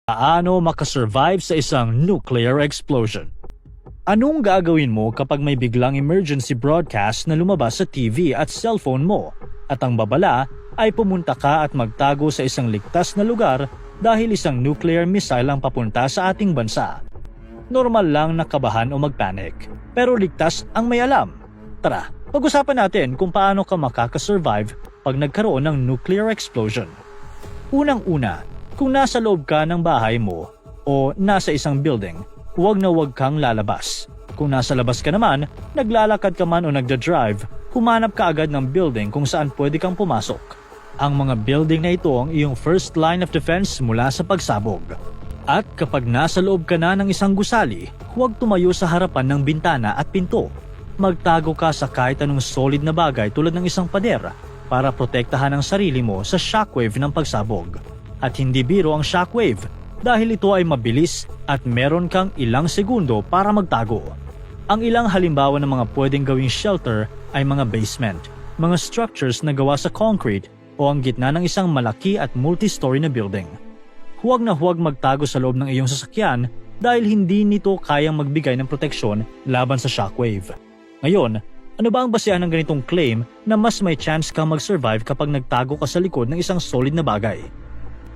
Paano makasurvive sa isang nuclear explosion? Anong gagawin mo kapag may biglang emergency broadcast na lumabas sa TV at cellphone mo at ang babala ay pumunta ka at magtago sa isang ligtas na lugar dahil isang nuclear missile ang papunta sa ating bansa? Normal lang na kabahan o magpanic, pero ligtas ang may alam. Tara, pag-usapan natin kung paano ka makakasurvive pag nagkaroon ng nuclear explosion. Unang-una, kung nasa loob ka ng bahay mo o nasa isang building, huwag na huwag kang lalabas. Kung nasa labas ka naman, naglalakad ka man o nagda-drive, humanap ka agad ng building kung saan pwede kang pumasok. Ang mga building na ito ang iyong first line of defense mula sa pagsabog. At kapag nasa loob ka na ng isang gusali, huwag tumayo sa harapan ng bintana at pinto. Magtago ka sa kahit anong solid na bagay tulad ng isang pader para protektahan ang sarili mo sa shockwave ng pagsabog. At hindi biro ang shockwave dahil ito ay mabilis at meron kang ilang segundo para magtago. Ang ilang halimbawa ng mga pwedeng gawing shelter ay mga basement, mga structures na gawa sa concrete o ang gitna ng isang malaki at multi-story na building. Huwag na huwag magtago sa loob ng iyong sasakyan dahil hindi nito kayang magbigay ng proteksyon laban sa shockwave. Ngayon, ano ba ang basehan ng ganitong claim na mas may chance kang mag-survive kapag nagtago ka sa likod ng isang solid na bagay?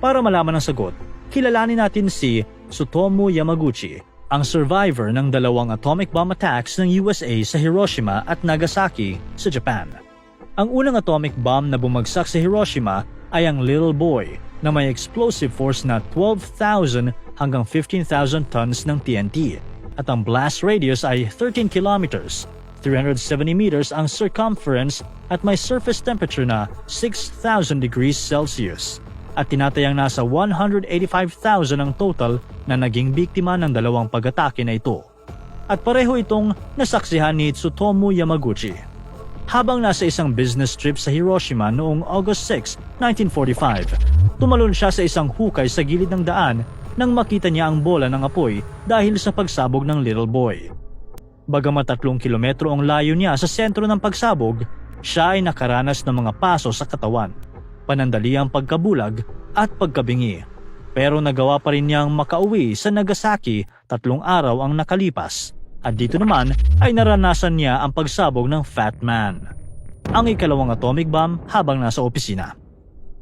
Para malaman ang sagot, kilalanin natin si Tsutomu Yamaguchi, ang survivor ng 2 atomic bomb attacks ng USA sa Hiroshima at Nagasaki sa Japan. Ang unang atomic bomb na bumagsak sa Hiroshima ay ang Little Boy na may explosive force na 12,000 hanggang 15,000 tons ng TNT at ang blast radius ay 13 kilometers, 370 meters ang circumference at may surface temperature na 6,000 degrees Celsius. At tinatayang nasa 185,000 ang total na naging biktima ng 2 pag-atake na ito. At pareho itong nasaksihan ni Tsutomu Yamaguchi. Habang nasa isang business trip sa Hiroshima noong August 6, 1945, tumalon siya sa isang hukay sa gilid ng daan nang makita niya ang bola ng apoy dahil sa pagsabog ng Little Boy. Bagamat 3 kilometro ang layo niya sa sentro ng pagsabog, siya ay nakaranas ng mga paso sa katawan, panandaliang pagkabulag at pagkabingi. Pero nagawa pa rin niyang makauwi sa Nagasaki 3 araw ang nakalipas. At dito naman ay naranasan niya ang pagsabog ng Fat Man, ang ikalawang atomic bomb habang nasa opisina.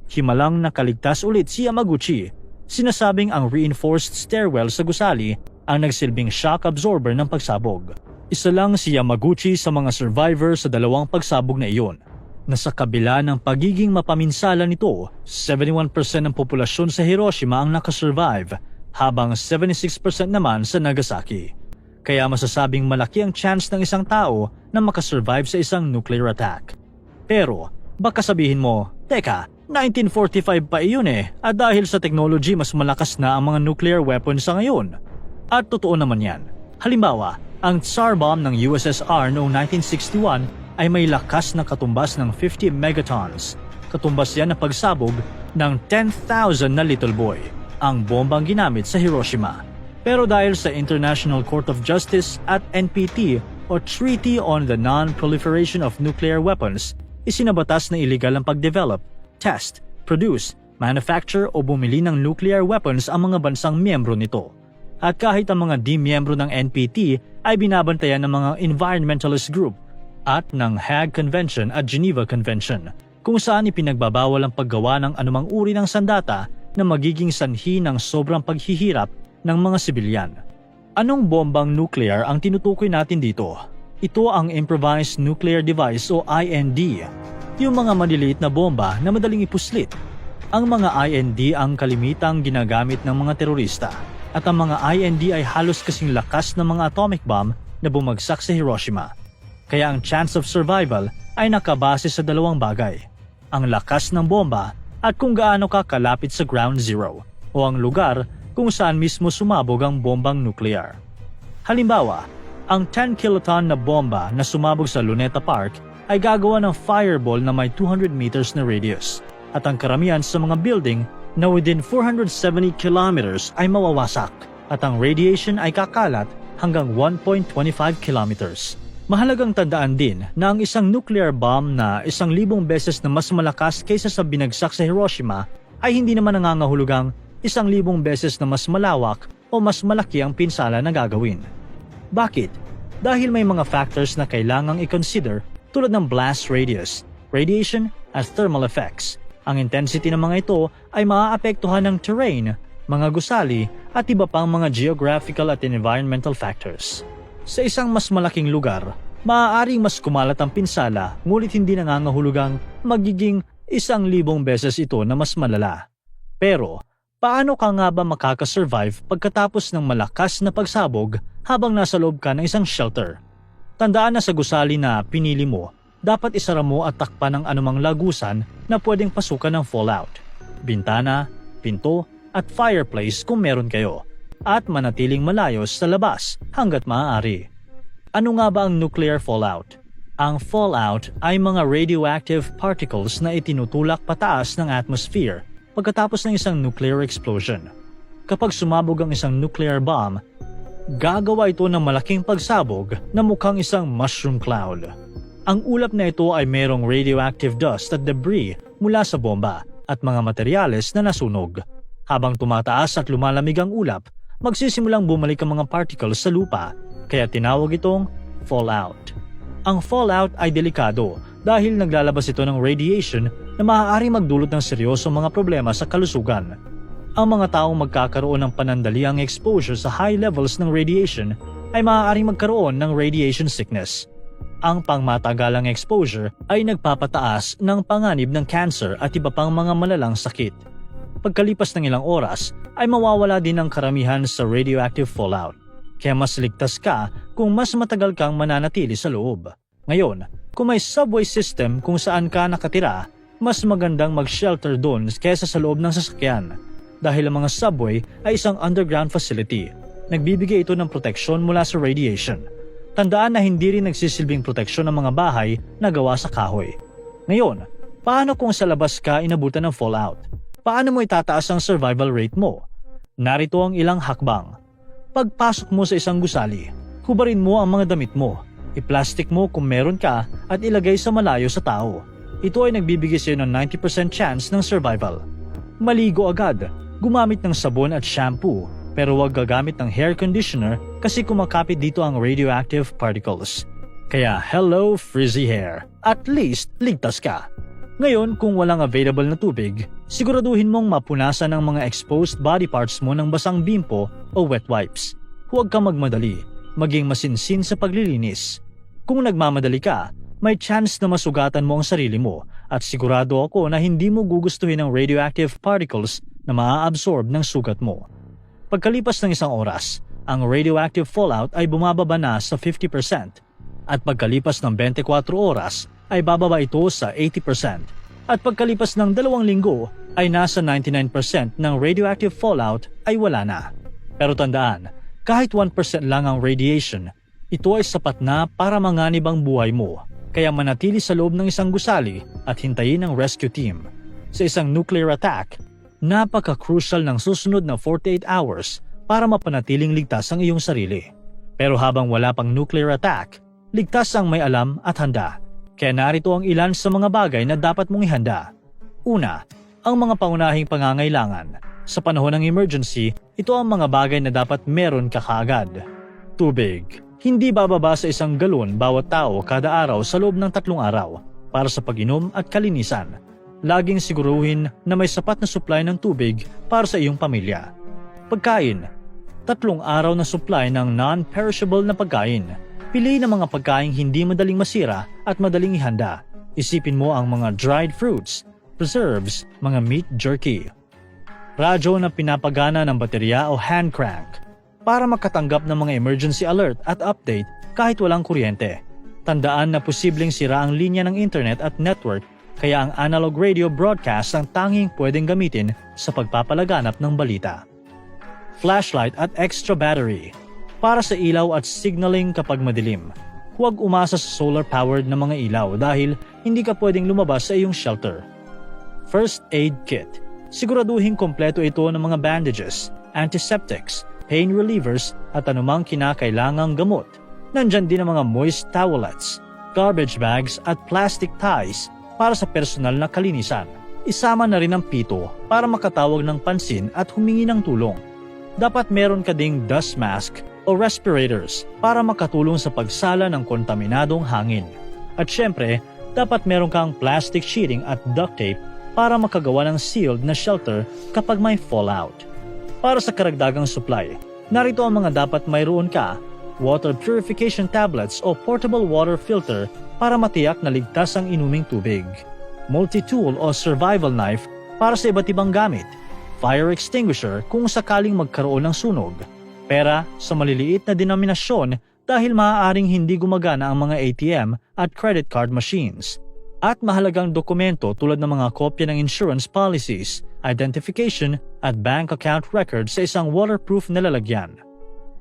Himalang nakaligtas ulit si Yamaguchi. Sinasabing ang reinforced stairwell sa gusali ang nagsilbing shock absorber ng pagsabog. Isa lang si Yamaguchi sa mga survivor sa 2 pagsabog na iyon. Na sa kabila ng pagiging mapaminsala nito, 71% ng populasyon sa Hiroshima ang nakasurvive, habang 76% naman sa Nagasaki. Kaya masasabing malaki ang chance ng isang tao na makasurvive sa isang nuclear attack. Pero, baka sabihin mo, teka, 1945 pa iyon at dahil sa technology mas malakas na ang mga nuclear weapons sa ngayon. At totoo naman yan. Halimbawa, ang Tsar Bomb ng USSR noong 1961 ay may lakas na katumbas ng 50 megatons. Katumbas yan na pagsabog ng 10,000 na Little Boy, ang bombang ginamit sa Hiroshima. Pero dahil sa International Court of Justice at NPT o Treaty on the Non-Proliferation of Nuclear Weapons, isinabatas na illegal ang pag-develop, test, produce, manufacture o bumili ng nuclear weapons ang mga bansang miyembro nito. At kahit ang mga di-miyembro ng NPT ay binabantayan ng mga environmentalist group at ng Hague Convention at Geneva Convention, kung saan ipinagbabawal ang paggawa ng anumang uri ng sandata na magiging sanhi ng sobrang paghihirap ng mga sibilyan. Anong bombang nuclear ang tinutukoy natin dito? Ito ang Improvised Nuclear Device o IND, yung mga maliliit na bomba na madaling ipuslit. Ang mga IND ang kalimitang ginagamit ng mga terorista, at ang mga IND ay halos kasing lakas ng mga atomic bomb na bumagsak sa Hiroshima. Kaya ang chance of survival ay nakabase sa 2 bagay: ang lakas ng bomba at kung gaano ka kalapit sa ground zero o ang lugar kung saan mismo sumabog ang bombang nuclear. Halimbawa, ang 10 kiloton na bomba na sumabog sa Luneta Park ay gagawa ng fireball na may 200 meters na radius, at ang karamihan sa mga building na within 470 kilometers ay mawawasak, at ang radiation ay kakalat hanggang 1.25 kilometers. Mahalagang tandaan din na ang isang nuclear bomb na 1,000 beses na mas malakas kaysa sa binagsak sa Hiroshima ay hindi naman nangangahulugang 1,000 beses na mas malawak o mas malaki ang pinsala na gagawin. Bakit? Dahil may mga factors na kailangang i-consider tulad ng blast radius, radiation at thermal effects. Ang intensity ng mga ito ay maaapektuhan ng terrain, mga gusali at iba pang mga geographical at environmental factors. Sa isang mas malaking lugar, maaaring mas kumalat ang pinsala ngunit hindi nangangahulugang magiging 1,000 beses ito na mas malala. Pero, paano ka nga ba makakasurvive pagkatapos ng malakas na pagsabog habang nasa loob ka ng isang shelter? Tandaan na sa gusali na pinili mo, dapat isara mo at takpan ng anumang lagusan na pwedeng pasukan ng fallout. Bintana, pinto, at fireplace kung meron kayo. At manatiling malayos sa labas hanggat maaari. Ano nga ba ang nuclear fallout? Ang fallout ay mga radioactive particles na itinutulak pataas ng atmosphere pagkatapos ng isang nuclear explosion. Kapag sumabog ang isang nuclear bomb, gagawa ito ng malaking pagsabog na mukhang isang mushroom cloud. Ang ulap na ito ay merong radioactive dust at debris mula sa bomba at mga materyales na nasunog. Habang tumataas at lumalamig ang ulap, magsisimulang bumalik ang mga particles sa lupa, kaya tinawag itong fallout. Ang fallout ay delikado dahil naglalabas ito ng radiation na maaaring magdulot ng seryosong mga problema sa kalusugan. Ang mga taong magkakaroon ng panandaliang exposure sa high levels ng radiation ay maaaring magkaroon ng radiation sickness. Ang pangmatagalang exposure ay nagpapataas ng panganib ng cancer at iba pang mga malalang sakit. Pagkalipas ng ilang oras ay mawawala din ang karamihan sa radioactive fallout. Kaya mas ligtas ka kung mas matagal kang mananatili sa loob. Ngayon, kung may subway system kung saan ka nakatira, mas magandang mag-shelter doon kaysa sa loob ng sasakyan. Dahil ang mga subway ay isang underground facility. Nagbibigay ito ng proteksyon mula sa radiation. Tandaan na hindi rin nagsisilbing proteksyon ng mga bahay na gawa sa kahoy. Ngayon, paano kung sa labas ka inabutan ng fallout? Paano mo itataas ang survival rate mo? Narito ang ilang hakbang. Pagpasok mo sa isang gusali, hubarin mo ang mga damit mo, i-plastic mo kung meron ka at ilagay sa malayo sa tao. Ito ay nagbibigay sa iyo ng 90% chance ng survival. Maligo agad, gumamit ng sabon at shampoo, pero huwag gagamit ng hair conditioner kasi kumakapit dito ang radioactive particles. Kaya hello frizzy hair, at least ligtas ka. Ngayon, kung walang available na tubig, siguraduhin mong mapunasan ang mga exposed body parts mo ng basang bimpo o wet wipes. Huwag kang magmadali, maging masinsin sa paglilinis. Kung nagmamadali ka, may chance na masugatan mo ang sarili mo at sigurado ako na hindi mo gugustuhin ang radioactive particles na maa-absorb ng sugat mo. Pagkalipas ng isang oras, ang radioactive fallout ay bumababa na sa 50% at pagkalipas ng 24 oras, ay bababa ito sa 80% at pagkalipas ng 2 linggo ay nasa 99% ng radioactive fallout ay wala na. Pero tandaan, kahit 1% lang ang radiation, ito ay sapat na para manganib ang buhay mo, kaya manatili sa loob ng isang gusali at hintayin ang rescue team. Sa isang nuclear attack, napaka-crucial ng susunod na 48 hours para mapanatiling ligtas ang iyong sarili. Pero habang wala pang nuclear attack, ligtas ang may alam at handa. Kaya narito ang ilan sa mga bagay na dapat mong ihanda. Una, ang mga pangunahing pangangailangan. Sa panahon ng emergency, ito ang mga bagay na dapat meron ka kaagad. Tubig. Hindi bababa sa 1 galon bawat tao kada araw sa loob ng 3 araw para sa pag-inom at kalinisan. Laging siguruhin na may sapat na supply ng tubig para sa iyong pamilya. Pagkain. 3 araw na supply ng non-perishable na pagkain. Pili ng mga pagkaing hindi madaling masira at madaling ihanda. Isipin mo ang mga dried fruits, preserves, mga meat jerky. Radyo na pinapagana ng baterya o hand crank para makatanggap ng mga emergency alert at update kahit walang kuryente. Tandaan na posibleng sira ang linya ng internet at network, kaya ang analog radio broadcast ang tanging pwedeng gamitin sa pagpapalaganap ng balita. Flashlight at extra battery para sa ilaw at signaling kapag madilim. Huwag umasa sa solar-powered na mga ilaw dahil hindi ka pwedeng lumabas sa iyong shelter. First aid kit. Siguraduhin kompleto ito ng mga bandages, antiseptics, pain relievers at anumang kinakailangang gamot. Nandyan din ang mga moist towelettes, garbage bags at plastic ties para sa personal na kalinisan. Isama na rin ang pito para makatawag ng pansin at humingi ng tulong. Dapat meron ka ding dust mask o respirators para makatulong sa pagsala ng kontaminadong hangin. At syempre, dapat meron kang plastic sheeting at duct tape para makagawa ng sealed na shelter kapag may fallout. Para sa karagdagang supply, narito ang mga dapat mayroon ka: water purification tablets o portable water filter para matiyak na ligtas ang inuming tubig, multi-tool o survival knife para sa iba't ibang gamit, fire extinguisher kung sakaling magkaroon ng sunog, pera sa maliliit na denominasyon dahil maaaring hindi gumagana ang mga ATM at credit card machines, at mahalagang dokumento tulad ng mga kopya ng insurance policies, identification at bank account records sa isang waterproof na lalagyan.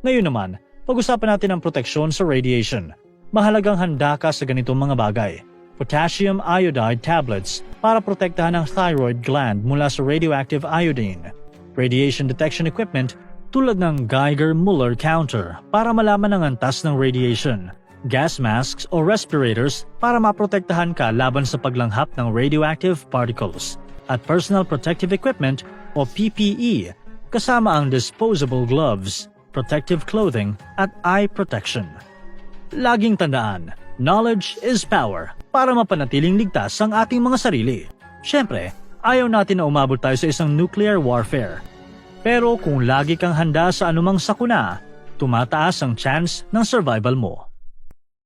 Ngayon naman, pag-usapan natin ang proteksyon sa radiation. Mahalagang handa ka sa ganitong mga bagay: potassium iodide tablets para protektahan ang thyroid gland mula sa radioactive iodine, radiation detection equipment tulad ng Geiger-Müller counter para malaman ang antas ng radiation, gas masks o respirators para maprotektahan ka laban sa paglanghap ng radioactive particles, at personal protective equipment o PPE kasama ang disposable gloves, protective clothing at eye protection. Laging tandaan, knowledge is power para mapanatiling ligtas ang ating mga sarili. Siyempre, ayaw natin na umabot tayo sa isang nuclear warfare. Pero kung lagi kang handa sa anumang sakuna, tumataas ang chance ng survival mo.